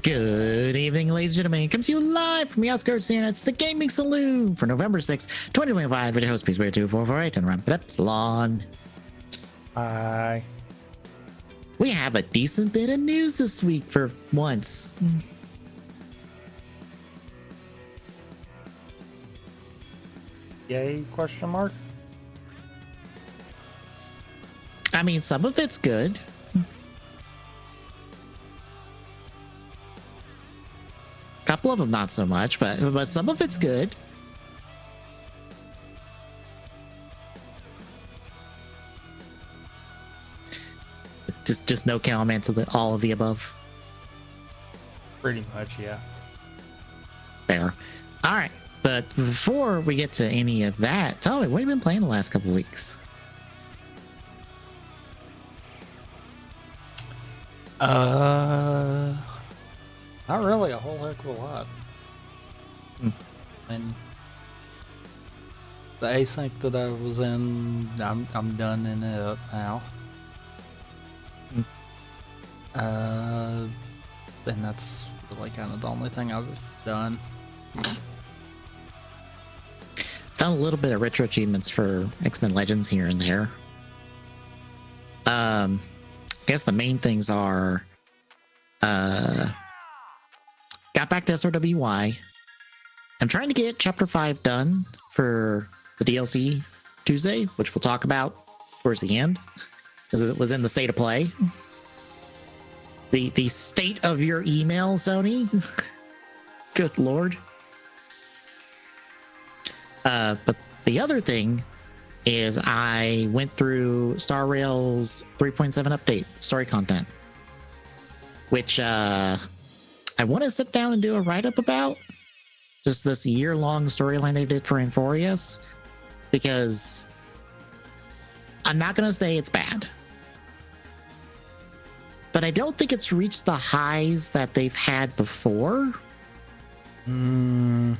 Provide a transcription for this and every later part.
Good evening, ladies and gentlemen. It comes to you live from the outskirts here. It's the Gaming Saloon for November 6th, 2025. With your host, Peace 2448 and Ramp It Up, Salon. Hi. We have a decent bit of news this week for once. Yay, question mark? I mean, some of it's good. Couple of them not so much, but some of it's good. Just no comment to all of the above. Pretty much, yeah. Fair. All right, but before we get to any of that, tell me, what have you been playing the last couple of weeks? Not really a whole heck of a lot. And the async that I was in, I'm done in it now. And that's really kind of the only thing I've done. Done a little bit of retro achievements for X-Men Legends here and there. I guess the main things are got back to SRWY. I'm trying to get Chapter 5 done for the DLC Tuesday, which we'll talk about towards the end, because it was in the state of play. The state of your email, Sony. Good Lord. But the other thing is I went through Star Rail's 3.7 update story content, which I want to sit down and do a write-up about. Just this year-long storyline they did for Inforius, because I'm not going to say it's bad, but I don't think it's reached the highs that they've had before. And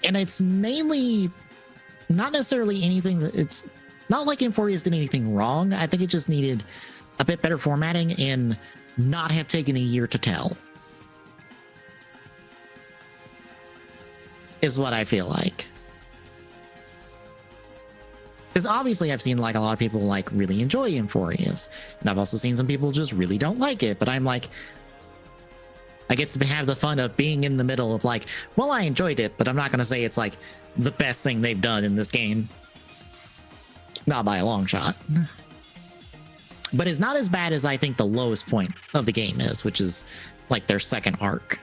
it's mainly not necessarily anything that it's not like Inforius did anything wrong. I think it just needed a bit better formatting and not have taken a year to tell, is what I feel like. Because obviously I've seen like a lot of people like really enjoy Inforius, and I've also seen some people just really don't like it, but I'm like, I get to have the fun of being in the middle of like, well, I enjoyed it, but I'm not going to say it's like the best thing they've done in this game. Not by a long shot. But it's not as bad as I think the lowest point of the game is, which is like their second arc.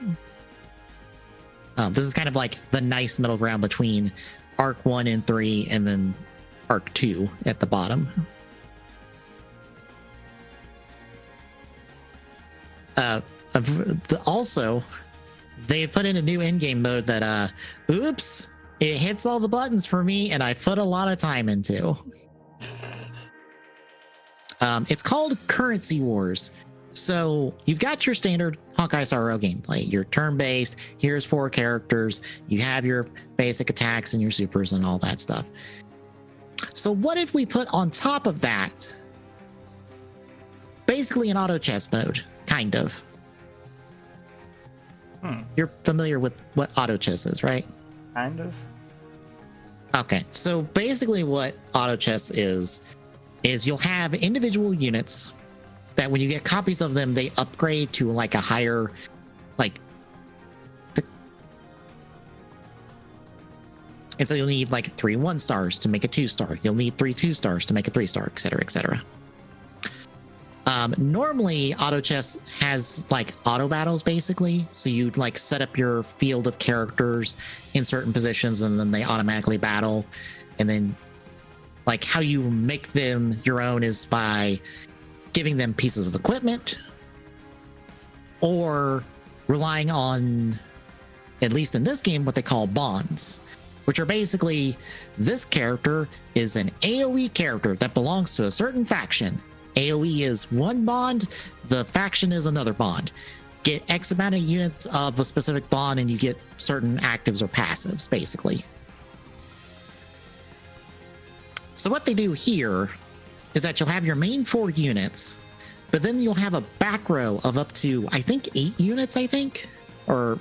This is kind of like the nice middle ground between arc 1 and 3 and then arc 2 at the bottom. Also, they put in a new in-game mode that, oops, it hits all the buttons for me and I put a lot of time into. It's called Currency Wars. So you've got your standard Hawkeye Star Rail gameplay. You're turn-based. Here's 4 characters. You have your basic attacks and your supers and all that stuff. So what if we put on top of that basically an auto chess mode, kind of? You're familiar with what auto chess is, right? Kind of. Okay, so basically what auto chess is you'll have individual units that when you get copies of them, they upgrade to like a higher, like, and so you'll need like 3 1-stars to make a 2-star. You'll need 3 2-stars to make a 3-star, etc., etc. Normally, auto chess has like auto battles, basically. So you'd like set up your field of characters in certain positions, and then they automatically battle. And then, like, how you make them your own is by giving them pieces of equipment, or relying on, at least in this game, what they call bonds, which are basically, this character is an AoE character that belongs to a certain faction. AoE is one bond, the faction is another bond. Get X amount of units of a specific bond and you get certain actives or passives, basically. So what they do here is that you'll have your main 4 units But then you'll have a back row of up to, I think, 8 units, I think, or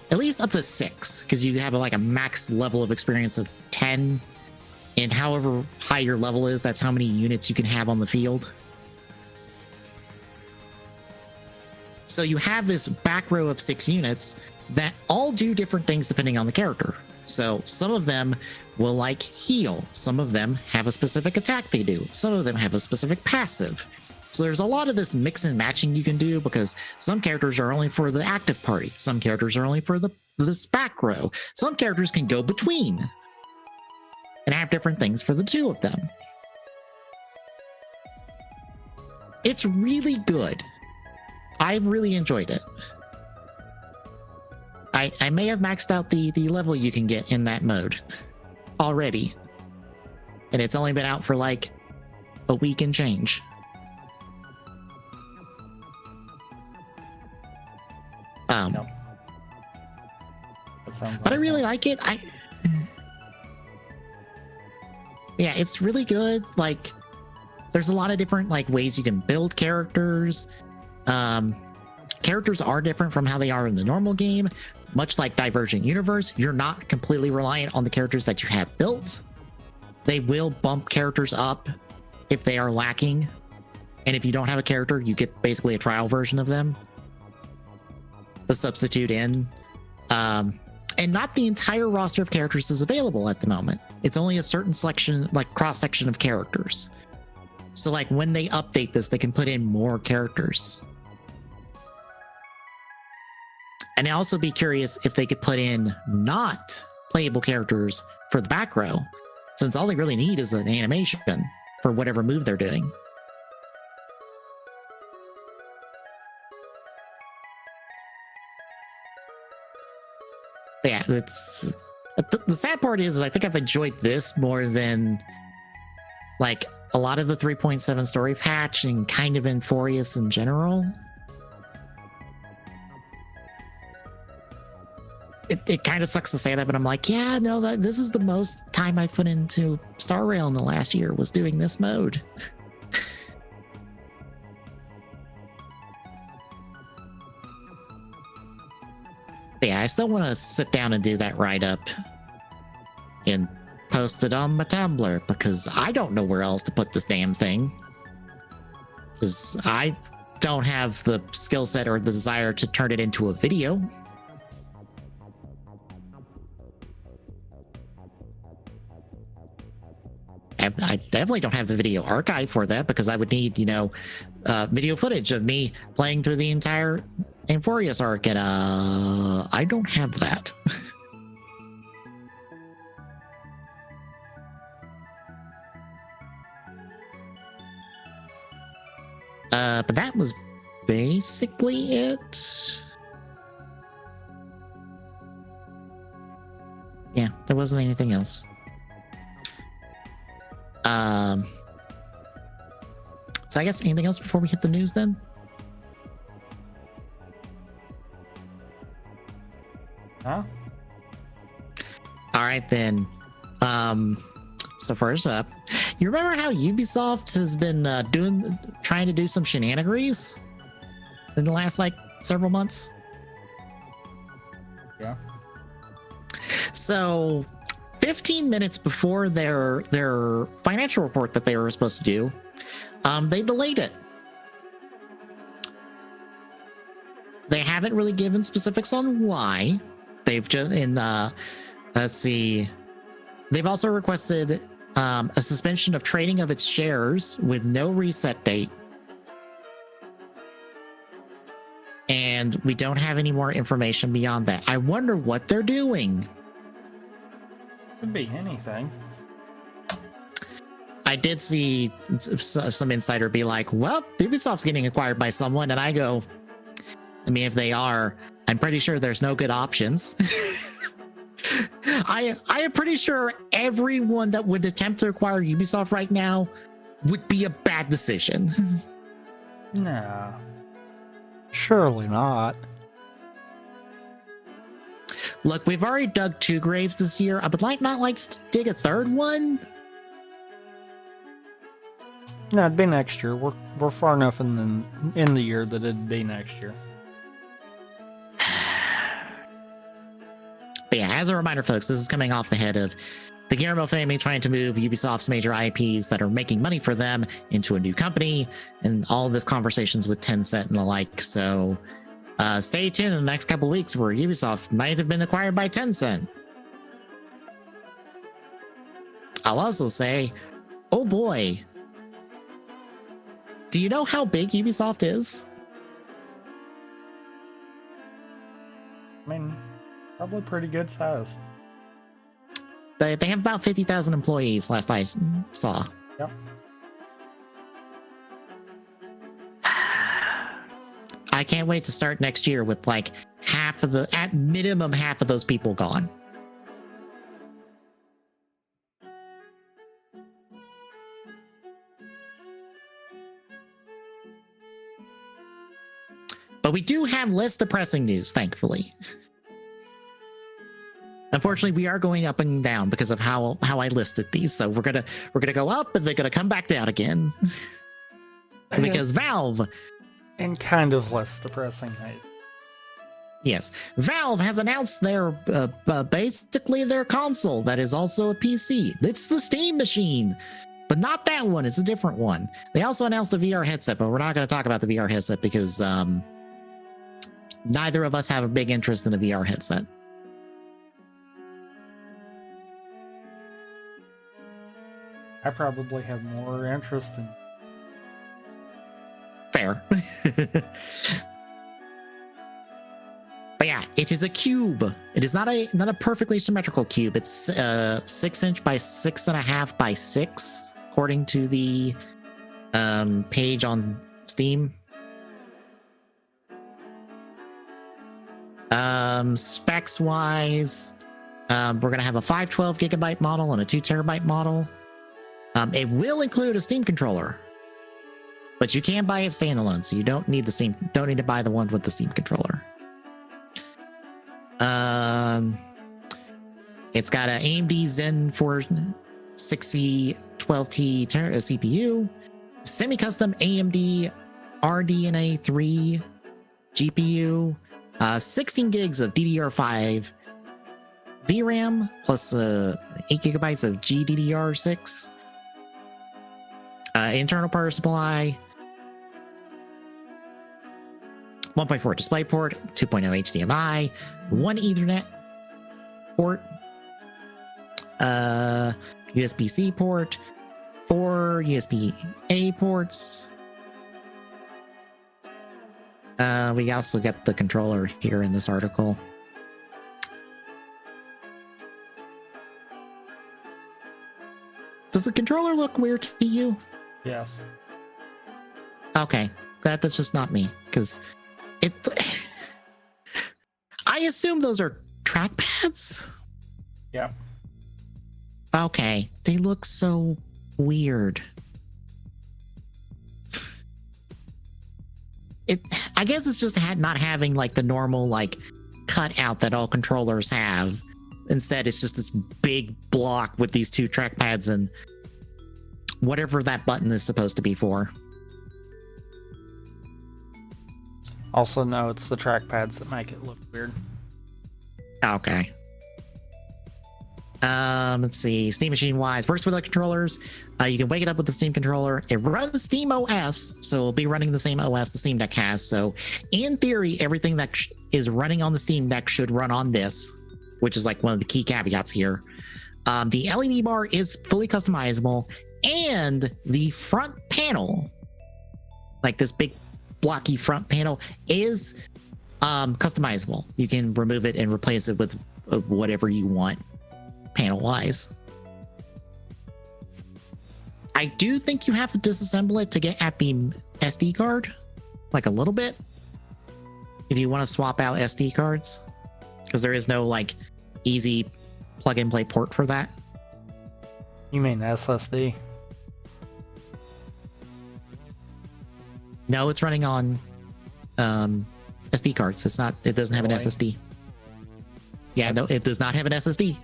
at least up to 6, because you have like a max level of experience of 10. And however high your level is, that's how many units you can have on the field. So you have this back row of 6 units that all do different things depending on the character. So some of them will like heal. Some of them have a specific attack they do. Some of them have a specific passive. So there's a lot of this mix and matching you can do, because some characters are only for the active party. Some characters are only for this back row. Some characters can go between and have different things for the 2 of them. It's really good. I've really enjoyed it. I may have maxed out the level you can get in that mode already. And it's only been out for like a week and change. No. That sounds But I really like it. Yeah, it's really good. Like, there's a lot of different like ways you can build characters. Characters are different from how they are in the normal game. Much like Divergent Universe, you're not completely reliant on the characters that you have built. They will bump characters up if they are lacking. And if you don't have a character, you get basically a trial version of them to substitute in. And not the entire roster of characters is available at the moment. It's only a certain selection, like cross-section of characters. So like when they update this, they can put in more characters. And I'd also be curious if they could put in not playable characters for the back row, since all they really need is an animation for whatever move they're doing. But yeah, it's the sad part is I think I've enjoyed this more than like a lot of the 3.7 story patch and kind of Inforious in general. It kind of sucks to say that, but I'm like, yeah, no, this is the most time I've put into Star Rail in the last year was doing this mode. But yeah, I still want to sit down and do that write-up and post it on my Tumblr, because I don't know where else to put this damn thing. Because I don't have the skill set or the desire to turn it into a video. I definitely don't have the video archive for that, because I would need, video footage of me playing through the entire Inforious arc, and I don't have that. But that was basically it. Yeah, there wasn't anything else. So I guess anything else before we hit the news then? Huh? All right then. So first up, you remember how Ubisoft has been trying to do some shenanigans in the last like several months? Yeah. So 15 minutes before their financial report that they were supposed to do, they delayed it. They haven't really given specifics on why. They've just let's see. They've also requested a suspension of trading of its shares with no reset date. And we don't have any more information beyond that. I wonder what they're doing. Could be anything. I did see some insider be like, well, Ubisoft's getting acquired by someone. And I go, I mean, if they are, I'm pretty sure there's no good options. I am pretty sure everyone that would attempt to acquire Ubisoft right now would be a bad decision. Nah. Surely not. Look, we've already dug 2 graves this year. I would not like to dig a third one. No, it'd be next year. We're far enough in the year that it'd be next year. But yeah, as a reminder, folks, this is coming off the head of the Guillermo family trying to move Ubisoft's major IPs that are making money for them into a new company, and all of this conversations with Tencent and the like. So stay tuned in the next couple of weeks where Ubisoft might have been acquired by Tencent. I'll also say, oh boy, do you know how big Ubisoft is? I mean, probably pretty good size. They have about 50,000 employees last I saw. Yep. I can't wait to start next year with like at minimum half of those people gone. But we do have less depressing news, thankfully. Unfortunately, we are going up and down because of how I listed these. So we're gonna go up, and they're gonna come back down again. Because Valve, and kind of less depressing. Yes, Valve has announced their basically their console that is also a PC. It's the Steam Machine, but not that one. It's a different one. They also announced a VR headset, but we're not going to talk about the VR headset because neither of us have a big interest in a VR headset. I probably have more interest in. Fair. But yeah, it is a cube. It is not a perfectly symmetrical cube. It's 6" by 6.5" by 6, according to the page on Steam. Specs wise, we're gonna have a 512 gigabyte model and a 2 terabyte model. It will include a Steam controller, but you can buy it standalone, so you don't need to buy the one with the Steam controller. It's got an AMD Zen 460 12T CPU, semi-custom AMD RDNA 3 GPU, 16 gigs of DDR5 VRAM, plus 8 gigabytes of GDDR6. Internal power supply, 1.4 DisplayPort, 2.0 HDMI, 1 Ethernet port, USB-C port, 4 USB-A ports. We also get the controller here in this article. Does the controller look weird to you? Yes. Okay, that's just not me, because it. I assume those are trackpads. Yeah. Okay, they look so weird. I guess it's just not having like the normal like cutout that all controllers have. Instead, it's just this big block with these 2 trackpads and whatever that button is supposed to be for. Also, no, it's the trackpads that make it look weird. Okay. Let's see. Steam Machine wise, works with the controllers. You can wake it up with the Steam controller. It runs Steam OS, so it'll be running the same OS the Steam Deck has. So, in theory, everything that is running on the Steam Deck should run on this, which is like one of the key caveats here. The LED bar is fully customizable, and the front panel, like this big blocky front panel, is customizable. You can remove it and replace it with whatever you want panel wise. I do think you have to disassemble it to get at the SD card, like a little bit, if you want to swap out SD cards, because there is no like easy plug and play port for that. You mean SSD? No, it's running on SD cards. It doesn't have an SSD. Yeah, no, it does not have an SSD.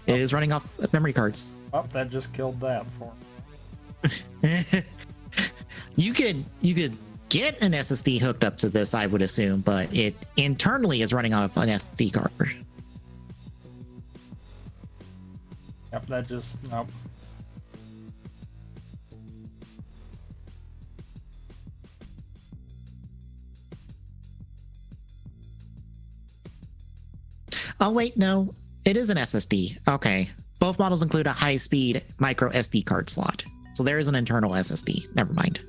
It is running off memory cards. Oh, that just killed that for me. you could get an SSD hooked up to this, I would assume, but it internally is running on an SD card. Yep, that just nope. Oh wait, no, it is an SSD. Okay, both models include a high-speed micro SD card slot, so there is an internal SSD. Never mind.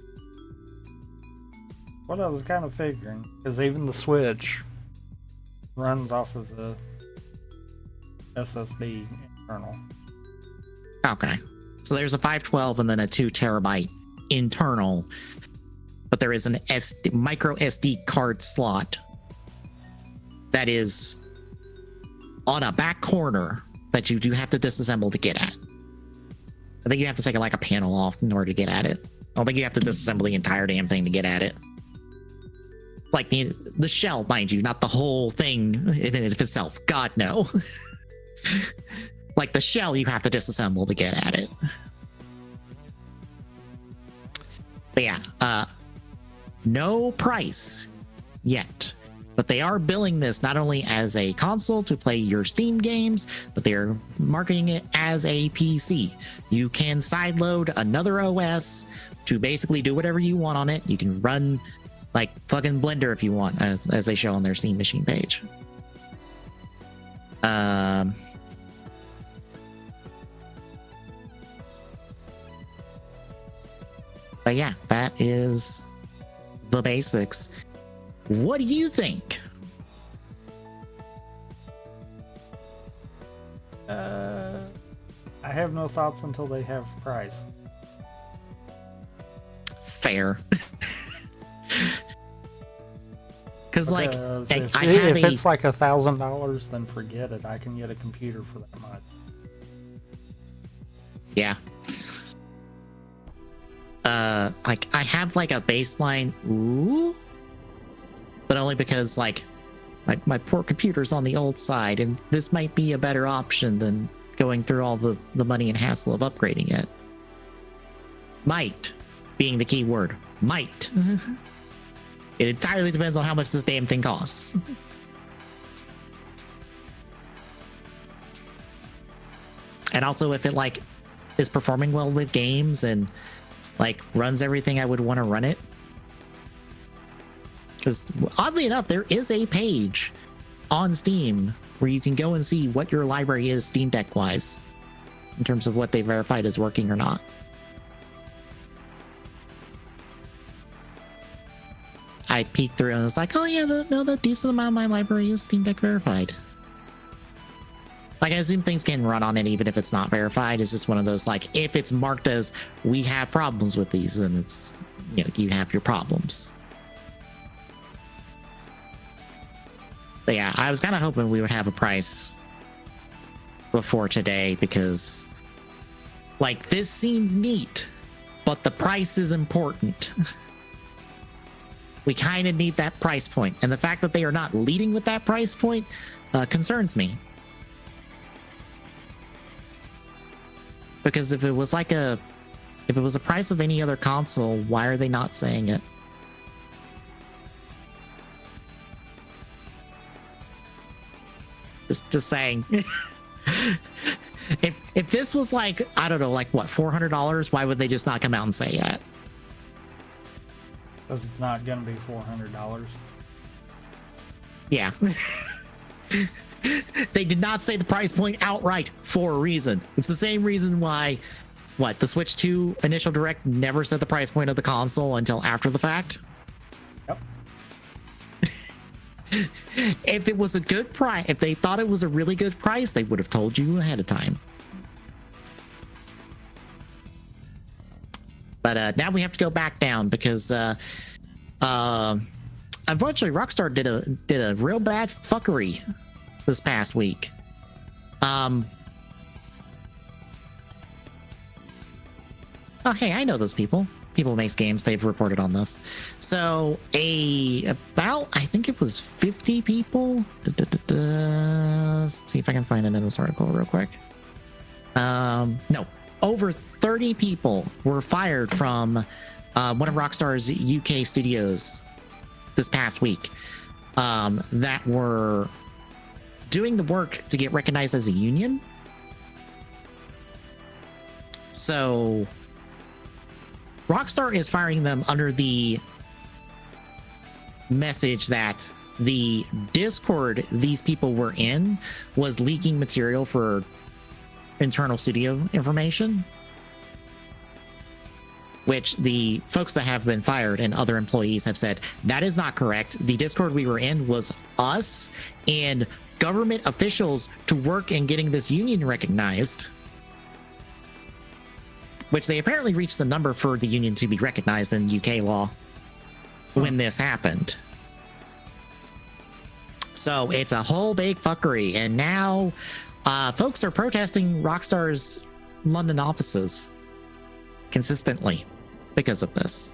What I was kind of figuring, because even the Switch runs off of the SSD internal. Okay, so there's a 512 and then a 2 terabyte internal, but there is an micro SD card slot that is on a back corner that you do have to disassemble to get at. I think you have to take like a panel off in order to get at it. I don't think you have to disassemble the entire damn thing to get at it. Like the shell, mind you, not the whole thing in itself. God, no. Like the shell you have to disassemble to get at it. But yeah, no price yet. But they are billing this not only as a console to play your Steam games, but they're marketing it as a PC. You can sideload another OS to basically do whatever you want on it. You can run like fucking Blender if you want, as they show on their Steam machine page. But yeah, that is the basics. What do you think? I have no thoughts until they have price. Fair. Because like if it's like $1,000, then forget it. I can get a computer for that much. Yeah. Like I have like a baseline, but only because like my poor computer's on the old side, and this might be a better option than going through all the money and hassle of upgrading it. Might being the key word. Might. It entirely depends on how much this damn thing costs. And also if it like is performing well with games and like runs everything I would want to run it. Because oddly enough, there is a page on Steam where you can go and see what your library is Steam Deck wise in terms of what they verified is working or not. I peeked through and it's like, oh yeah, the decent amount of my library is Steam Deck verified. Like I assume things can run on it even if it's not verified. It's just one of those like, if it's marked as we have problems with these, then it's, you know, you have your problems. But yeah, I was kind of hoping we would have a price before today because like this seems neat, but the price is important. We kind of need that price point, and the fact that they are not leading with that price point concerns me. Because if it was a price of any other console, why are they not saying it? Just saying. If this was like, I don't know, like what, $400, why would they just not come out and say that? Because it's not going to be $400. Yeah. They did not say the price point outright for a reason. It's the same reason why, what, the Switch 2 initial direct never said the price point of the console until after the fact? Yep. If it was a good price, if they thought it was a really good price, they would have told you ahead of time. But now we have to go back down because unfortunately Rockstar did a real bad fuckery this past week. Oh hey, I know those people. People Makes Games, they've reported on this. So about I think it was 50 people. Let's see if I can find it in this article real quick. No, over 30 people were fired from one of Rockstar's UK studios this past week, that were doing the work to get recognized as a union. So Rockstar is firing them under the message that the Discord these people were in was leaking material for internal studio information, which the folks that have been fired and other employees have said that is not correct. The Discord we were in was us and government officials to work in getting this union recognized, which they apparently reached the number for the union to be recognized in UK law when this happened. So it's a whole big fuckery, and now folks are protesting Rockstar's London offices consistently because of this.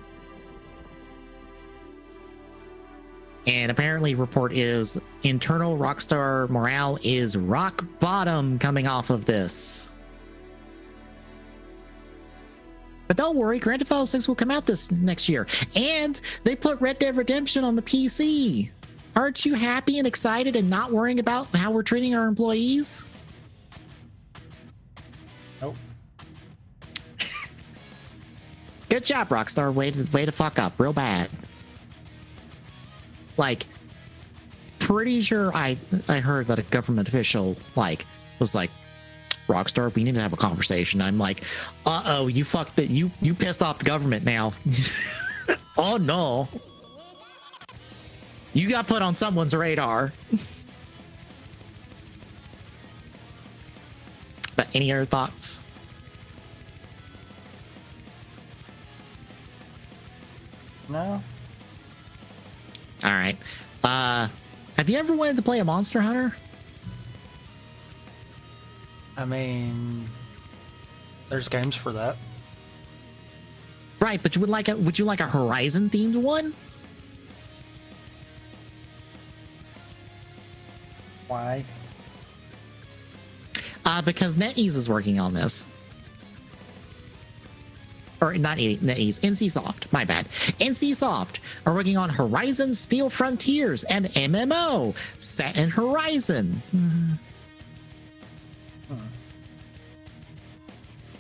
And apparently report is internal Rockstar morale is rock bottom coming off of this. But don't worry, Grand Theft Auto 6 will come out this next year. And they put Red Dead Redemption on the PC. Aren't you happy and excited and not worrying about how we're treating our employees? Nope. Good job, Rockstar. Way to fuck up real bad. Like, pretty sure I heard that a government official was like, Rockstar, we need to have a conversation. I'm like, uh-oh, you fucked it. You pissed off the government now. Oh no. You got put on someone's radar. But any other thoughts? No. All right. Have you ever wanted to play a Monster Hunter? I mean, there's games for that. Right, but would you like a Horizon themed one? Why? Because NetEase is working on this. Or not NetEase, NCSoft, my bad. NCSoft are working on Horizon Steel Frontiers, an MMO set in Horizon.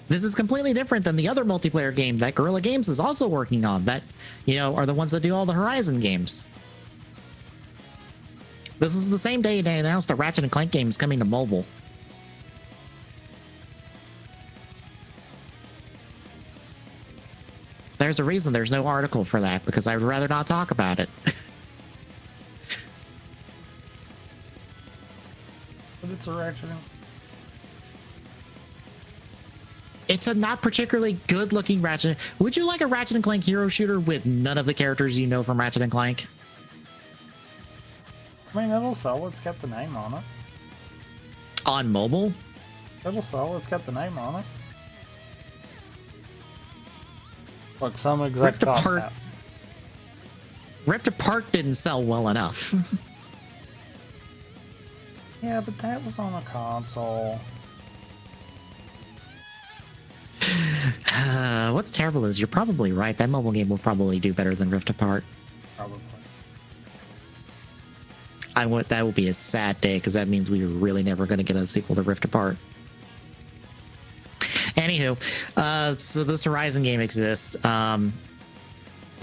This is completely different than the other multiplayer game that Guerrilla Games is also working on, that, are the ones that do all the Horizon games. This is the same day they announced a Ratchet & Clank game is coming to mobile. There's a reason there's no article for that, because I would rather not talk about it. But it's a Ratchet. It's a not particularly good-looking Ratchet. Would you like a Ratchet & Clank hero shooter with none of the characters you know from Ratchet & Clank? I mean, it'll sell. It's got the name on it. On mobile? It'll sell. It's got the name on it. Look, some exec Rift Apart didn't sell well enough. Yeah, but that was on a console. What's terrible is you're probably right. That mobile game will probably do better than Rift Apart. Probably. That will be a sad day, because that means we're really never going to get a sequel to Rift Apart. Anywho, so this Horizon game exists.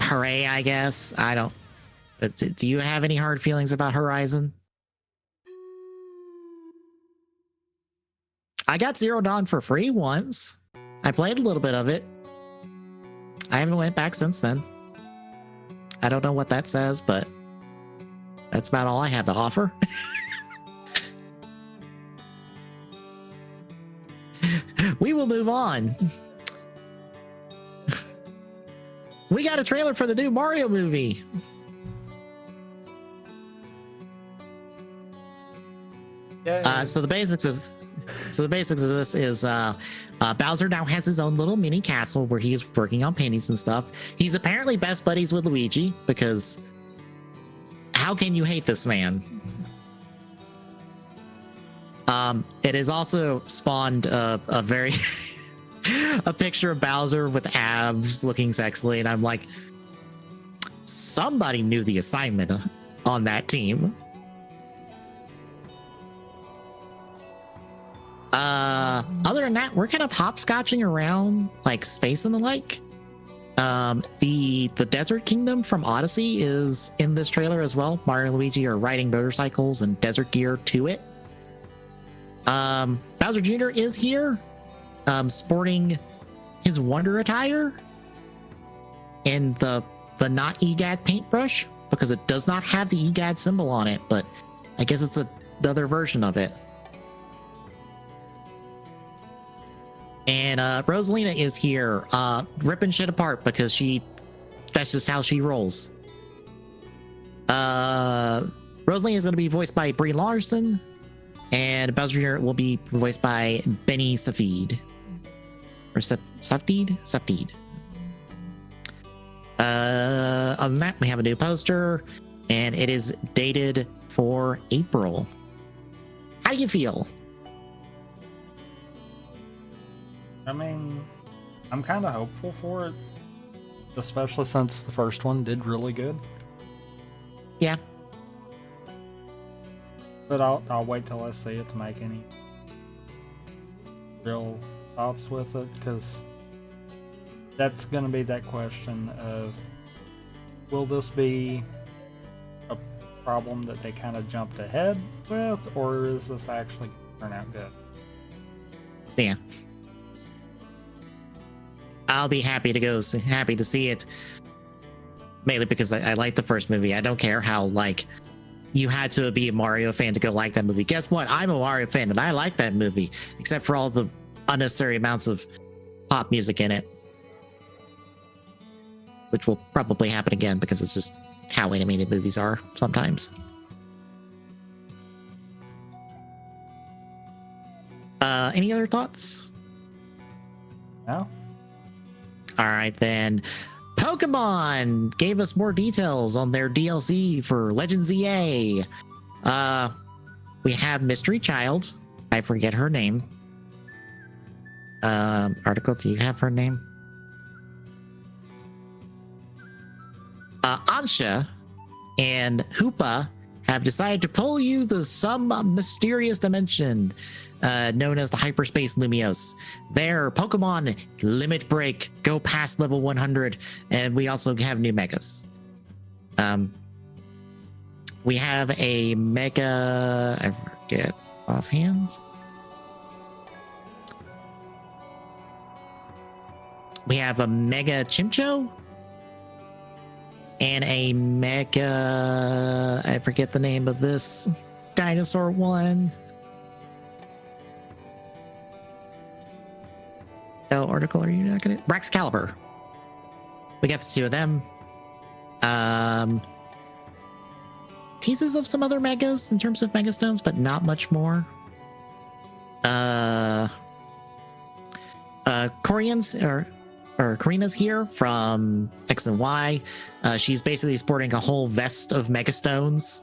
Hooray, I guess. I don't. Do you have any hard feelings about Horizon? I got Zero Dawn for free once. I played a little bit of it. I haven't went back since then. I don't know what that says, but that's about all I have to offer. We will move on. We got a trailer for the new Mario movie. Yeah. So the basics of this is Bowser now has his own little mini castle where he is working on paintings and stuff. He's apparently best buddies with Luigi, because how can you hate this man? It has also spawned a very a picture of Bowser with abs looking sexily, and I'm like, somebody knew the assignment on that team. Other than that, we're kind of hopscotching around like space and the like. The Desert Kingdom from Odyssey is in this trailer as well. Mario and Luigi are riding motorcycles and desert gear to it. Bowser Jr. is here, sporting his Wonder attire and the not EGAD paintbrush, because it does not have the EGAD symbol on it, but I guess it's another version of it. And Rosalina is here, ripping shit apart because that's just how she rolls. Rosalina is going to be voiced by Brie Larson, and Bowser Jr. will be voiced by Benny Safdie. Or Safdie. Other than that, we have a new poster, and it is dated for April. How do you feel? I mean, I'm kind of hopeful for it, especially since the first one did really good. Yeah. But I'll wait till I see it to make any real thoughts with it, because that's going to be that question of, will this be a problem that they kind of jumped ahead with, or is this actually going to turn out good? Yeah. I'll be happy to see it, mainly because I like the first movie. I don't care how like you had to be a Mario fan to go like that movie. Guess what? I'm a Mario fan and I like that movie, except for all the unnecessary amounts of pop music in it, which will probably happen again because it's just how animated movies are sometimes. Any other thoughts? No? All right, then. Pokemon gave us more details on their DLC for Legends EA. We have Mystery Child. I forget her name. Article, do you have her name? Ansha and Hoopa have decided to pull you to some mysterious dimension known as the Hyperspace Lumiose. There, Pokemon limit break, go past level 100, and we also have new megas. We have a mega, I forget offhand. We have a mega Chimcho and a mega, I forget the name of this dinosaur one. Oh, Article, are you not gonna? Braxcalibur. We got the two of them. Teases of some other megas in terms of megastones, but not much more. Karina's here from X and Y. She's basically sporting a whole vest of megastones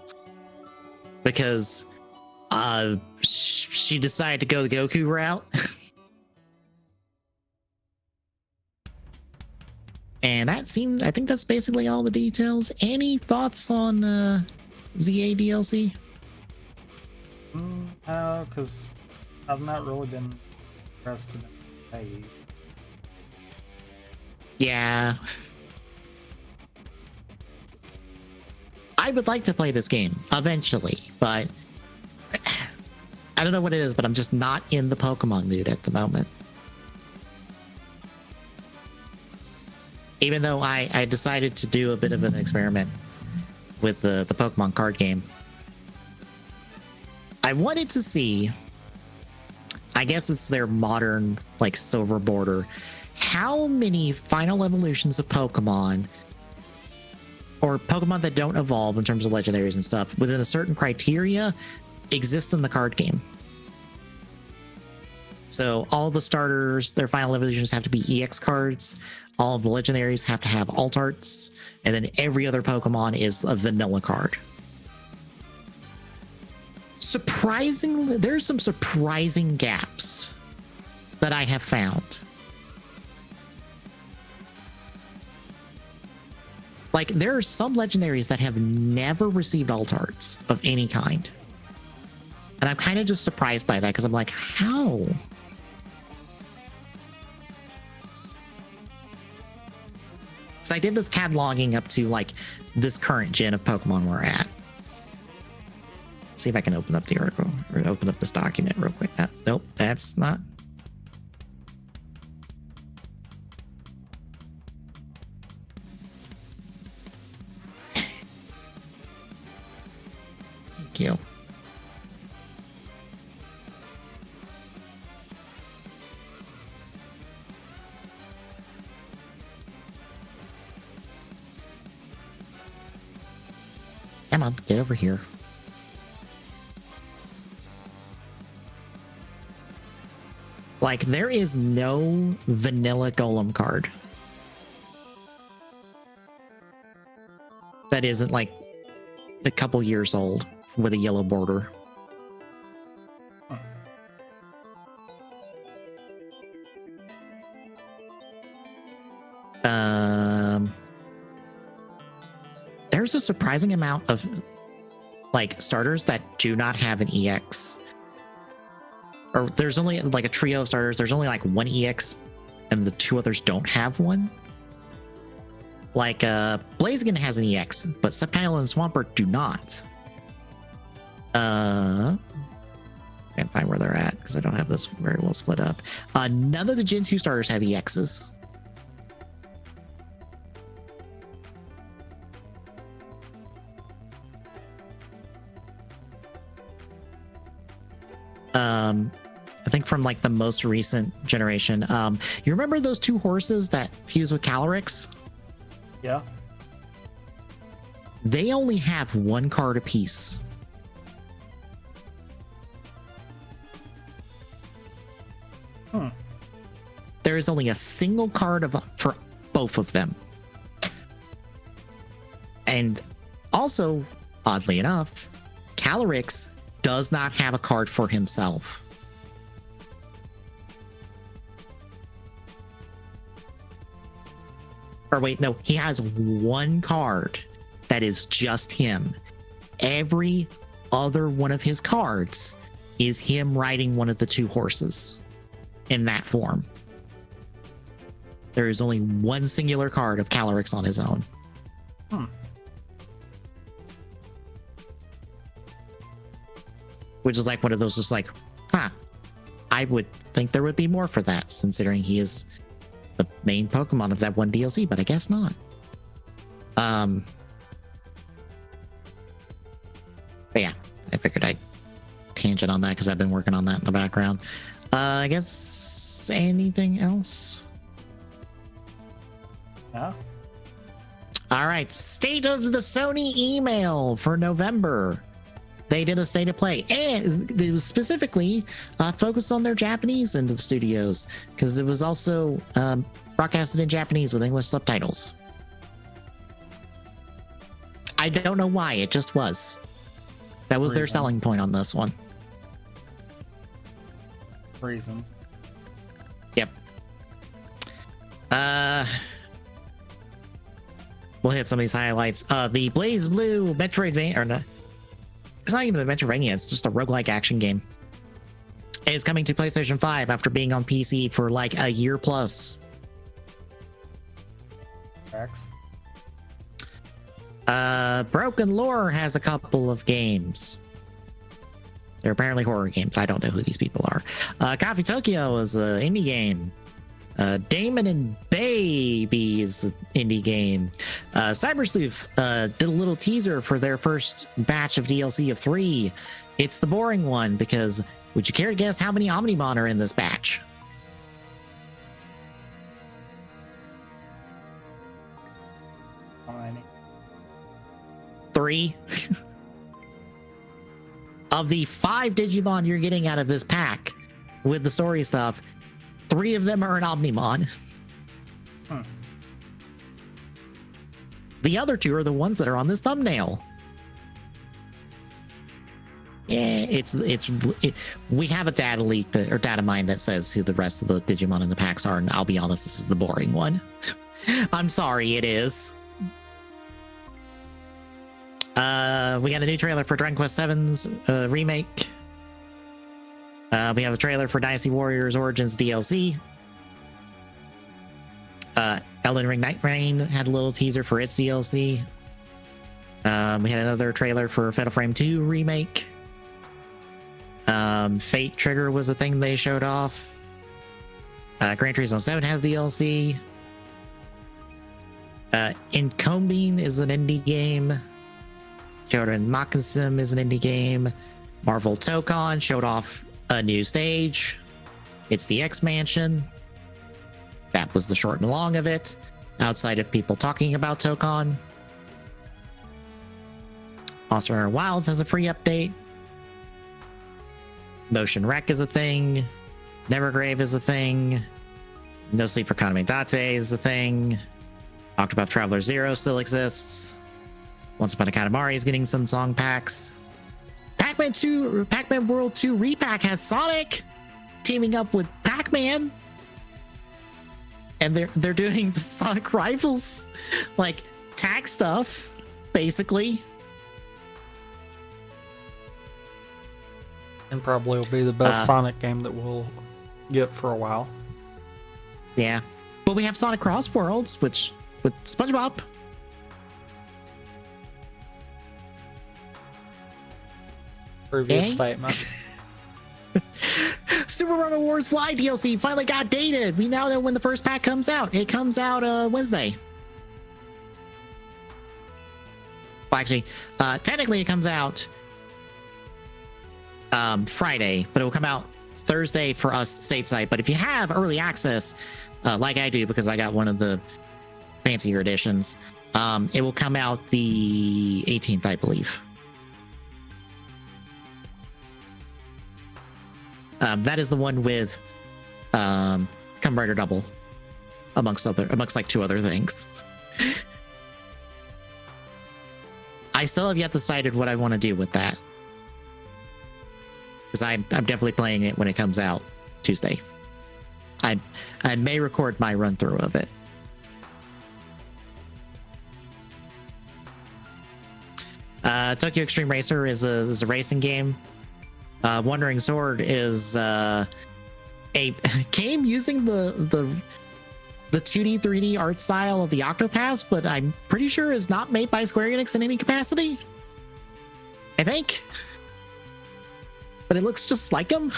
because she decided to go the Goku route. And I think that's basically all the details. Any thoughts on ZA DLC? No, because I've not really been impressed in it. Yeah. I would like to play this game eventually, but I don't know what it is, but I'm just not in the Pokemon mood at the moment. Even though I decided to do a bit of an experiment with the Pokemon card game. I wanted to see, I guess it's their modern, like, silver border, how many final evolutions of Pokemon, or Pokemon that don't evolve in terms of legendaries and stuff, within a certain criteria, exist in the card game. So all the starters, their final evolutions have to be EX cards. All of the legendaries have to have alt arts, and then every other Pokemon is a vanilla card. Surprisingly, there's some surprising gaps that I have found. Like, there are some legendaries that have never received alt arts of any kind. And I'm kind of just surprised by that because I'm like, how? So I did this cataloging up to like this current gen of Pokemon we're at. See if I can open up the article or open up this document real quick. Nope, that's not. Thank you. Come on, get over here. Like, there is no vanilla Golem card that isn't like a couple years old with a yellow border. There's a surprising amount of like starters that do not have an EX. Or there's only like a trio of starters. There's only like one EX and the two others don't have one. Like Blaziken has an EX, but Sceptile and Swampert do not. Can't find where they're at because I don't have this very well split up. None of the Gen 2 starters have EXs. I think from like the most recent generation. You remember those two horses that fuse with Calyrex? Yeah. They only have one card apiece. There is only a single card for both of them. And also, oddly enough, Calyrex does not have a card for himself. Or wait, no, he has one card that is just him. Every other one of his cards is him riding one of the two horses in that form. There is only one singular card of Calyrex on his own. Which is like one of those, just like, I would think there would be more for that, considering he is the main Pokemon of that one DLC, but I guess not. But yeah, I figured I'd tangent on that because I've been working on that in the background. I guess anything else? No. All right, state of the Sony email for November. They did a state of play, and it was specifically focused on their Japanese end of studios because it was also broadcasted in Japanese with English subtitles. I don't know why, it just was. That was their selling point on this one. Reasons. Yep. We'll hit some of these highlights. The Blaze Blue Metroidvania, or no, it's not even a Metroidvania, it's just a roguelike action game. It's coming to PlayStation 5 after being on PC for like a year plus. Facts. Broken Lore has a couple of games. They're apparently horror games. I don't know who these people are. Coffee Tokyo is an indie game. Damon and Baby is an indie game. Cyber Sleuth did a little teaser for their first batch of DLC of 3. It's the boring one because would you care to guess how many Omnimon are in this batch? How many? 3. Of the 5 Digimon you're getting out of this pack with the story stuff, 3 of them are an Omnimon. The other 2 are the ones that are on this thumbnail. Yeah, we have a data leak or data mine that says who the rest of the Digimon in the packs are, and I'll be honest, this is the boring one. I'm sorry, it is. We got a new trailer for Dragon Quest VII's remake. We have a trailer for Dynasty Warriors Origins DLC. Elden Ring Night Rain had a little teaser for its DLC. We had another trailer for Fatal Frame 2 remake. Fate Trigger was a thing they showed off. Gran Turismo 7 has DLC. Incombing is an indie game. Kyoto Moccasin is an indie game. Marvel Tokon showed off a new stage. It's the X Mansion. That was the short and long of it, outside of people talking about Tokon. Monster Hunter Wilds has a free update. Motion Wreck is a thing. Nevergrave is a thing. No Sleep for Kaname Date is a thing. Octopath Traveler 0 still exists. Once Upon a Katamari is getting some song packs. Pac-Man World 2 Repack has Sonic teaming up with Pac-Man. And they're doing the Sonic Rivals like tag stuff, basically. And probably will be the best Sonic game that we'll get for a while. Yeah. But we have Sonic Cross Worlds, which with SpongeBob. Previous statement. Super Mario Wars Y DLC finally got dated. We now know when the first pack comes out. It comes out Wednesday. Well, actually, technically it comes out Friday, but it will come out Thursday for us stateside. But if you have early access, like I do, because I got one of the fancier editions, it will come out the 18th, I believe. That is the one with Kamen Rider Double, amongst like 2 other things. I still have yet decided what I want to do with that, because I'm definitely playing it when it comes out Tuesday. I may record my run through of it. Tokyo Extreme Racer is a racing game. Wandering Sword is a game using the 2D 3D art style of the Octopath, but I'm pretty sure is not made by Square Enix in any capacity. I think. But it looks just like them.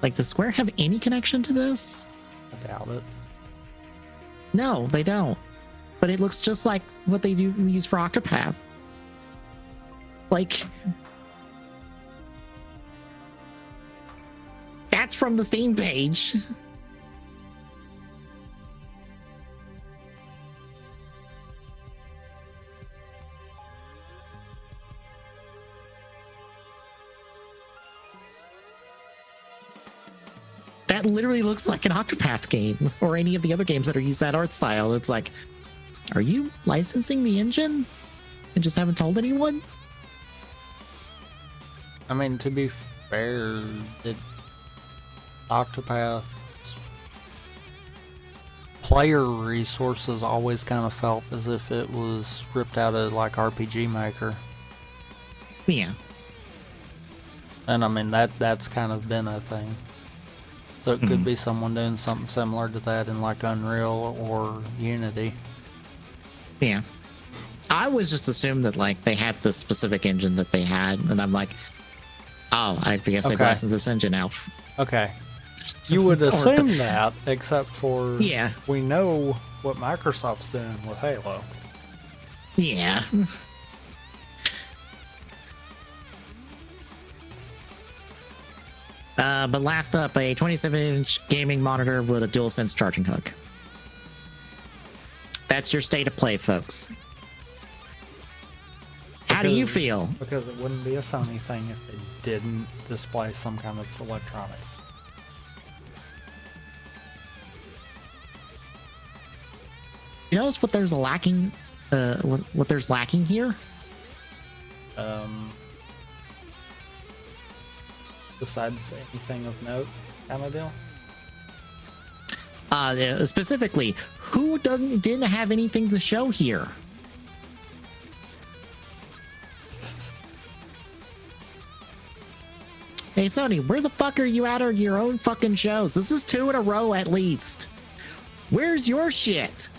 Like, does Square have any connection to this? I doubt it. No, they don't. But it looks just like what they do use for Octopath. Like, that's from the Steam page. That literally looks like an Octopath game, or any of the other games that are use that art style. It's like, are you licensing the engine and just haven't told anyone? I mean, to be fair, Octopath's player resources always kind of felt as if it was ripped out of like RPG Maker. Yeah. And I mean, that's kind of been a thing. So it could be someone doing something similar to that in like Unreal or Unity. Yeah. I was just assumed that like they had the specific engine that they had, and I'm like, oh, I guess they've licensed this engine out. Okay. You would assume that, except for we know what Microsoft's doing with Halo. Yeah. But last up, a 27-inch gaming monitor with a DualSense charging hook. That's your state of play, folks. How do you feel? Because it wouldn't be a Sony thing if they didn't display some kind of electronic. You notice what there's lacking? What there's lacking here? besides anything of note kind of deal? Specifically, who didn't have anything to show here? Hey Sony, where the fuck are you at on your own fucking shows? This is 2 in a row at least. Where's your shit?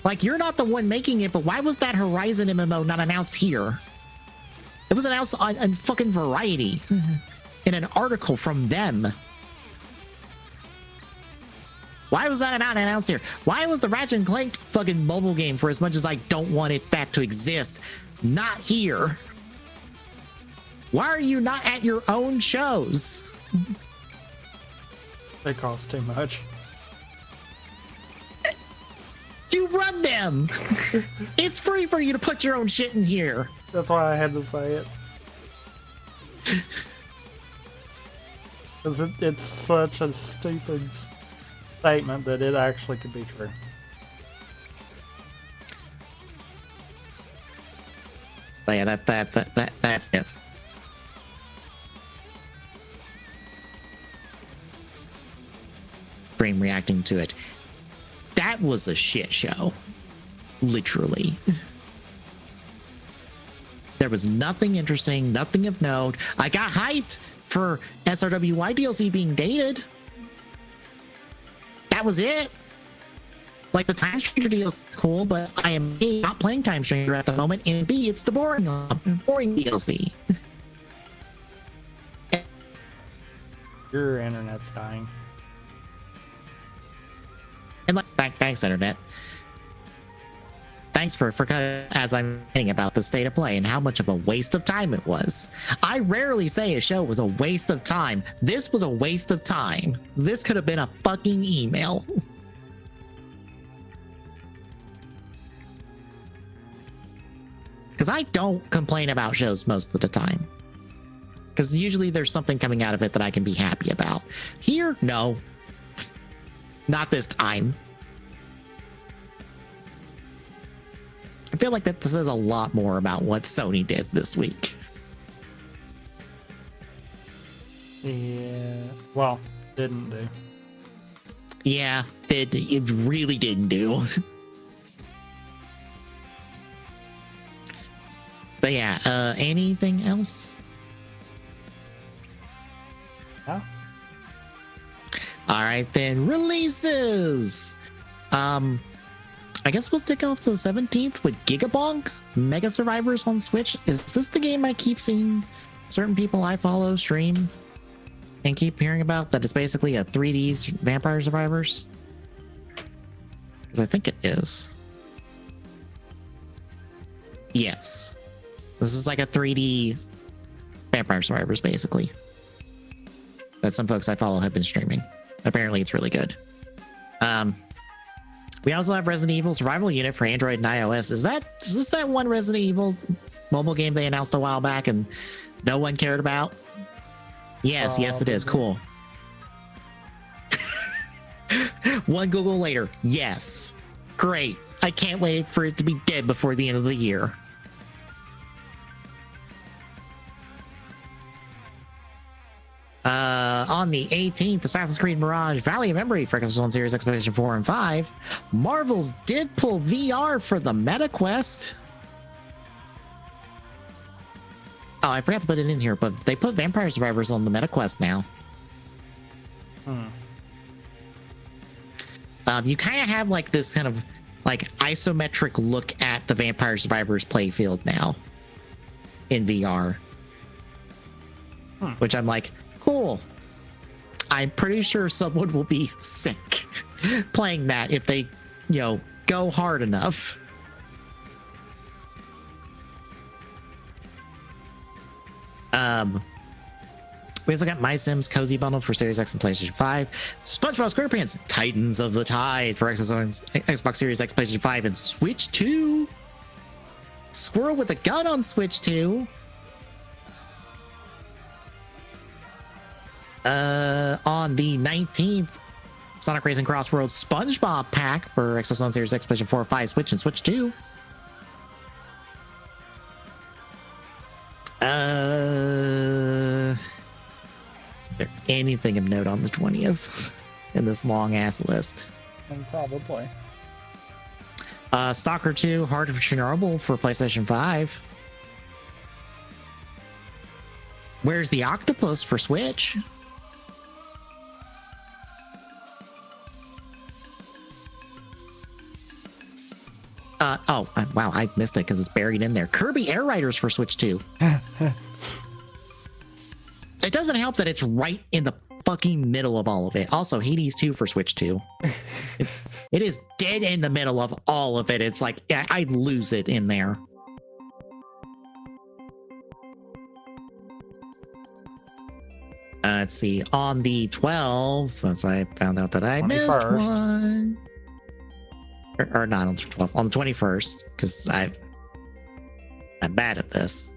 Like, you're not the one making it, but why was that Horizon MMO not announced here? It was announced on fucking Variety in an article from them. Why was that not announced here? Why was the Ratchet and Clank fucking mobile game, for as much as I don't want it back to exist, not here? Why are you not at your own shows? They cost too much. You run them! It's free for you to put your own shit in here. That's why I had to say it. Because it's such a stupid statement that it actually could be true. But yeah, that's it. Stream reacting to it. That was a shit show. Literally. There was nothing interesting, nothing of note. I got hyped for SRWY DLC being dated. That was it. Like, the Time Stranger deal is cool, but I am A, not playing Time Stranger at the moment, and B, it's the boring DLC. Your internet's dying. And like, thanks, internet. Thanks for as I'm saying about the state of play and how much of a waste of time it was. I rarely say a show was a waste of time. This was a waste of time. This could have been a fucking email. Because I don't complain about shows most of the time. Because usually there's something coming out of it that I can be happy about. Here, no. Not this time. I feel like that says a lot more about what Sony did this week. Yeah. Well, didn't do. Yeah, it really didn't do. But yeah, anything else? No. All right, then. Releases. I guess we'll take off to the 17th with Gigabonk Mega Survivors on Switch. Is this the game I keep seeing certain people I follow stream and keep hearing about? That it's basically a 3D Vampire Survivors? Because I think it is. Yes. This is like a 3D Vampire Survivors, basically. That some folks I follow have been streaming. Apparently it's really good. We also have Resident Evil Survival Unit for Android and iOS. Is this that one Resident Evil mobile game they announced a while back and no one cared about? Yes, yes it is. Cool. One Google later. Yes. Great. I can't wait for it to be dead before the end of the year. On the 18th, Assassin's Creed Mirage Valley of Memory for Xbox One Series Expedition 4 and 5. Marvel's did pull VR for the MetaQuest. Oh, I forgot to put it in here, but they put Vampire Survivors on the MetaQuest now. You kind of have like this kind of like isometric look at the Vampire Survivors playfield now in VR. Which I'm like, cool. I'm pretty sure someone will be sick playing that if they, go hard enough. We also got My Sims Cozy Bundle for Series X and PlayStation 5. SpongeBob SquarePants Titans of the Tide for Xbox Series X, PlayStation 5, and Switch 2. Squirrel with a Gun on Switch 2. On the 19th, Sonic Racing Crossworld SpongeBob Pack for Xbox One Series X, PlayStation 4, 5, Switch, and Switch 2. Is there anything of note on the 20th in this long ass list? And probably. Stalker 2, Heart of Chernobyl for PlayStation 5. Where's the Octopus for Switch? Wow, I missed it because it's buried in there. Kirby Air Riders for Switch 2. It doesn't help that it's right in the fucking middle of all of it. Also, Hades 2 for Switch 2. It is dead in the middle of all of it. It's like, I lose it in there. Let's see. On the 12th, since I found out that I missed 21st. one. Or not on the 12th, on the 21st, because I'm bad at this.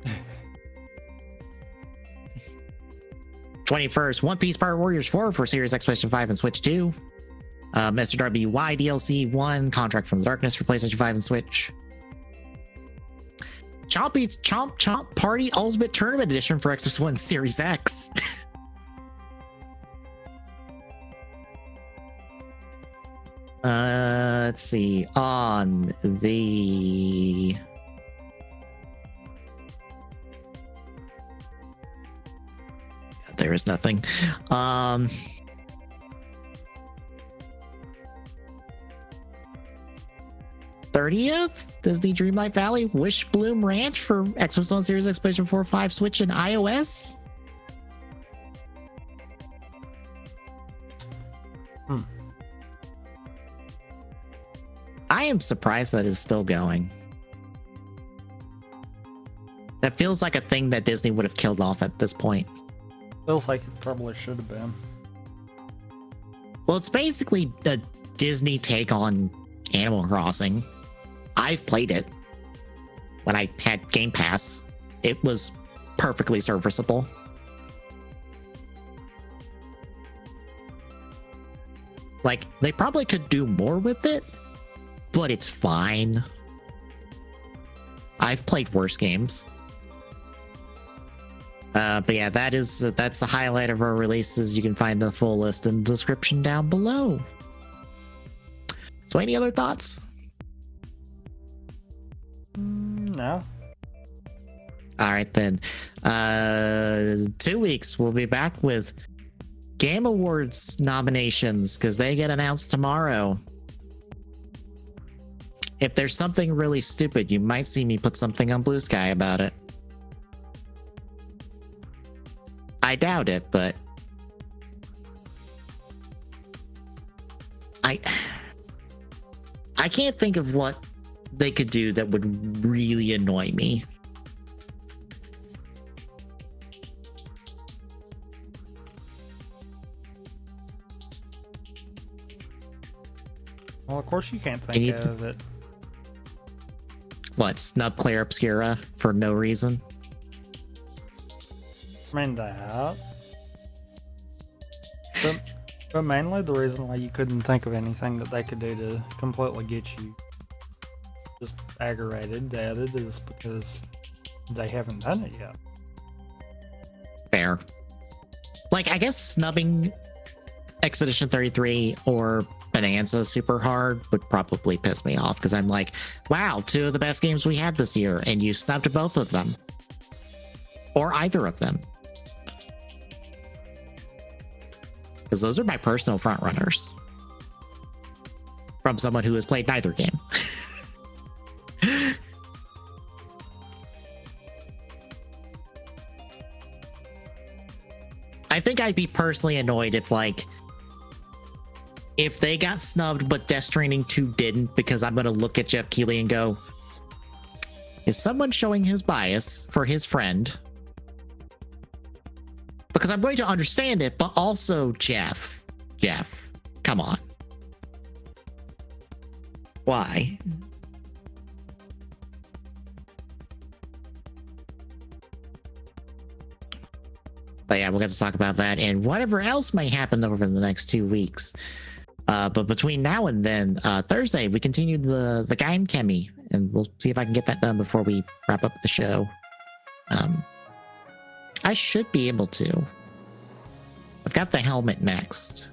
21st, One Piece Pirate Warriors 4 for Series X, PlayStation 5 and Switch 2. Mr. WY DLC 1, Contract from the Darkness for PlayStation 5 and Switch. Chomp Party Ultimate Tournament Edition for Xbox One Series X. Let's see. On the... There is nothing. 30th, Disney Dreamlight Valley Wish Bloom Ranch for Xbox One Series X, PlayStation 4, 5, Switch, and iOS. I am surprised that is still going. That feels like a thing that Disney would have killed off at this point. Feels like it probably should have been. Well, it's basically a Disney take on Animal Crossing. I've played it when I had Game Pass. It was perfectly serviceable. Like, they probably could do more with it, but it's fine. I've played worse games. But yeah, that's the highlight of our releases. You can find the full list in the description down below. So any other thoughts? No. All right, then. 2 weeks, we'll be back with Game Awards nominations because they get announced tomorrow. If there's something really stupid, you might see me put something on Blue Sky about it. I doubt it, but I can't think of what they could do that would really annoy me. Well, of course you can't think of it. What, snub Claire Obscura for no reason? I mean that. But mainly the reason why you couldn't think of anything that they could do to completely get you just aggravated, added, is because they haven't done it yet. Fair. Like, I guess snubbing Expedition 33 or Bonanza super hard would probably piss me off because I'm like, wow, 2 of the best games we had this year, and you snubbed both of them. Or either of them. Because those are my personal front runners. From someone who has played neither game. I think I'd be personally annoyed if they got snubbed but Death Stranding 2 didn't, because I'm going to look at Jeff Keighley and go, is someone showing his bias for his friend? Because I'm going to understand it, but also Jeff, come on. Why? But yeah, we'll get to talk about that and whatever else may happen over the next 2 weeks. But between now and then, Thursday, we continue the Game Chemi, and we'll see if I can get that done before we wrap up the show. I should be able to. got the helmet next,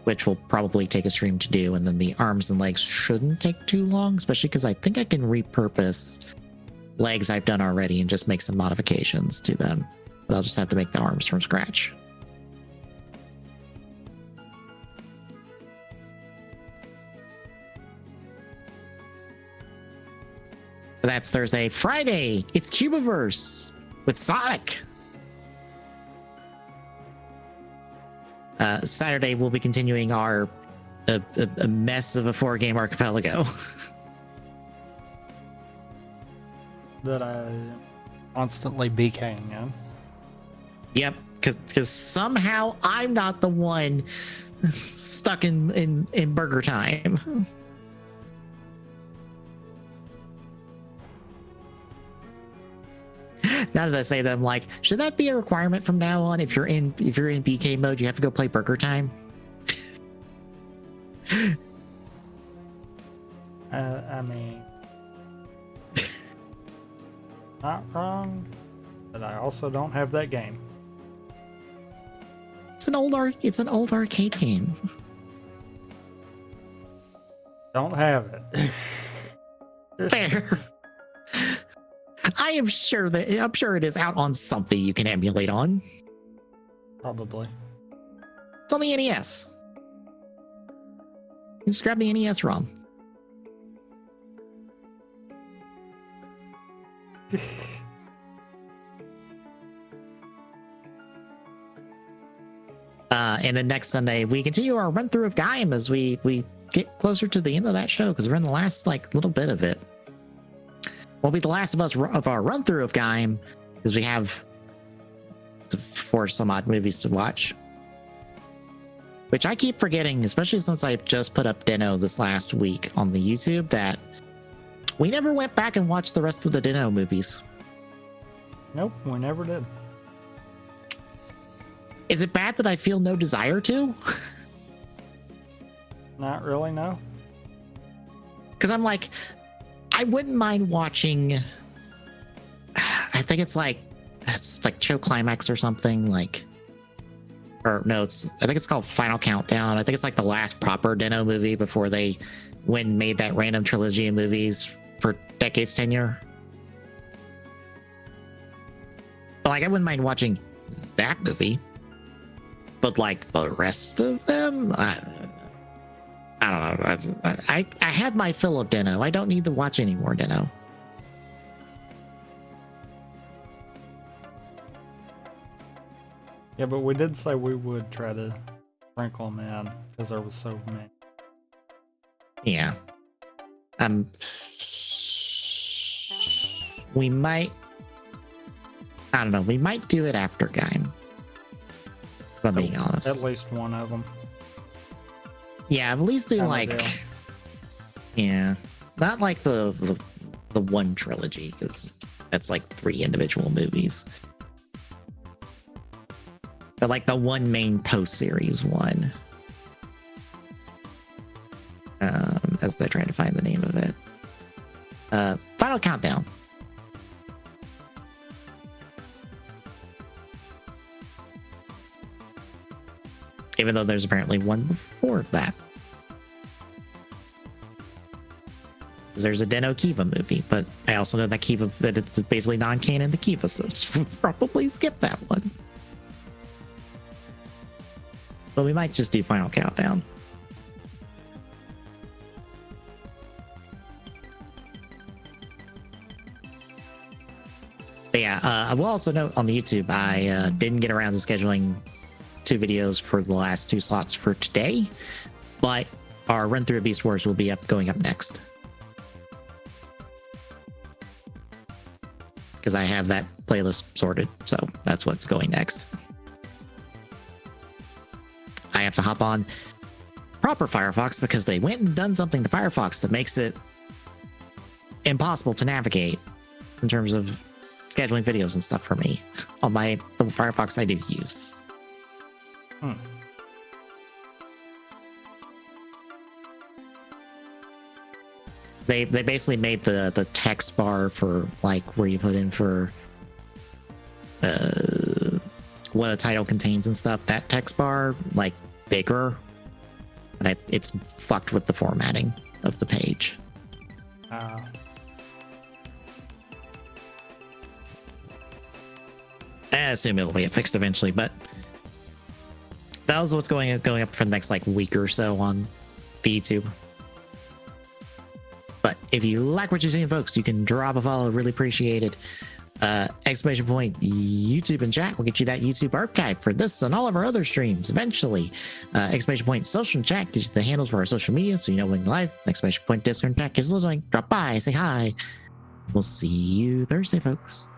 which will probably take a stream to do, and then the arms and legs shouldn't take too long, especially because I think I can repurpose legs I've done already and just make some modifications to them. But I'll just have to make the arms from scratch. But that's Thursday. Friday, it's Cubiverse with Sonic. Saturday, we'll be continuing our a mess of a 4-game archipelago. That I constantly BKing in. Yep, because somehow I'm not the one stuck in burger time. Now that I say that, I'm like, should that be a requirement from now on? If you're in BK mode, you have to go play burger time. I mean, not wrong, but I also don't have that game. It's an old arcade game. Don't have it. Fair. I'm sure it is out on something you can emulate on. Probably. It's on the NES. You just grab the NES ROM. And then next Sunday we continue our run through of Gaim as we get closer to the end of that show, because we're in the last little bit of it. Will be the last of our run through of Gaim, because we have 4 some odd movies to watch, which I keep forgetting, especially since I just put up Dino this last week on the YouTube, that we never went back and watched the rest of the Dino movies. Nope, we never did. Is it bad that I feel no desire to? Not really, no. Because I'm like, I wouldn't mind watching. I think it's like Show Climax or something, or no, I think it's called Final Countdown. I think it's like the last proper Dino movie before they made that random trilogy of movies for decades tenure. But I wouldn't mind watching that movie, but the rest of them, I don't know. I had my fill of Dino. I don't need to watch any more Dino. Yeah, but we did say we would try to sprinkle them in because there was so many. Yeah. We might. I don't know. We might do it after Gaim. If I'm being honest. At least one of them. Yeah, at least do yeah, not the one trilogy, because that's 3 individual movies. But the one main post-series one. As they're trying to find the name of it. Final Countdown. Even though there's apparently one before that. There's a Deno Kiva movie, but I also know that it's basically non-canon to Kiva, so probably skip that one. But we might just do Final Countdown. But yeah, I will also note on the YouTube, I didn't get around to scheduling 2 videos for the last 2 slots for today, but our run through of Beast Wars will be going up next, because I have that playlist sorted, so that's what's going next. I have to hop on proper Firefox because they went and done something to Firefox that makes it impossible to navigate in terms of scheduling videos and stuff for me on the Firefox I do use. They basically made the text bar for where you put in for what a title contains and stuff, that text bar like bigger, but it's fucked with the formatting of the page. I assume it'll get fixed eventually, but that was what's going up for the next like week or so on the YouTube. But if you like what you're seeing, folks, you can drop a follow. Really appreciate it. Exclamation point YouTube and chat will get you that YouTube archive for this and all of our other streams eventually. Exclamation point social and chat gives you the handles for our social media so you know when live. Exclamation point Discord and chat is listening. Drop by, say hi. We'll see you Thursday, folks.